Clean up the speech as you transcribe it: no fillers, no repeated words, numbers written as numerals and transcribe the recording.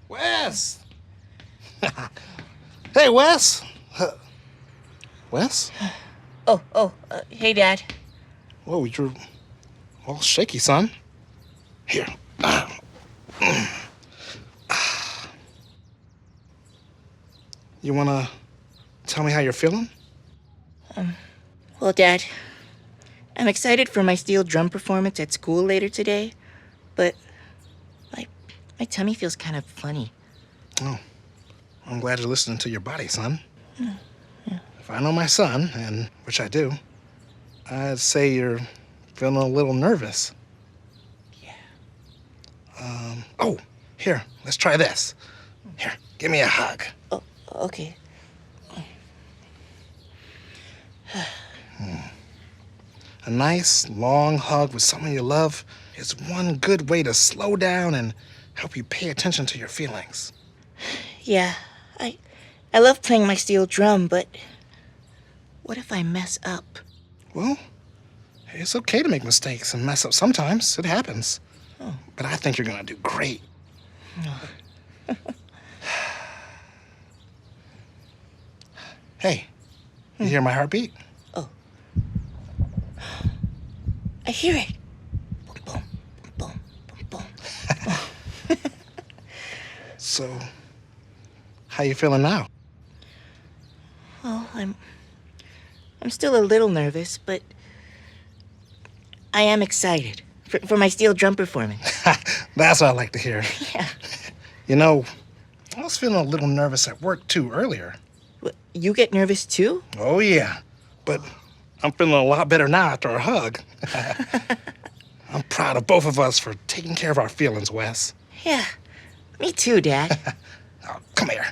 Wes! Hey, Wes! Wes? Hey, Dad. Whoa, you're all shaky, son. Here. You wanna tell me how you're feeling? Well, Dad, I'm excited for my steel drum performance at school later today, but my tummy feels kind of funny. Oh, I'm glad you're listening to your body, son. If I know my son, and which I do, I'd say you're feeling a little nervous. Yeah. Oh, here, let's try this. Here, give me a hug. Oh, okay. A nice, long hug with someone you love is one good way to slow down and help you pay attention to your feelings. Yeah, I love playing my steel drum, but what if I mess up? Well, it's okay to make mistakes and mess up sometimes. It happens. Oh. But I think you're gonna do great. Hey, you hear my heartbeat? Oh. I hear it. Boom, boom, boom, boom, boom. So, how you feeling now? Well, I'm still a little nervous, but I am excited for my steel drum performance. That's what I like to hear. Yeah. You know, I was feeling a little nervous at work too earlier. You get nervous too? Oh, yeah. But I'm feeling a lot better now after our hug. I'm proud of both of us for taking care of our feelings, Wes. Yeah, me too, Dad. Oh, come here.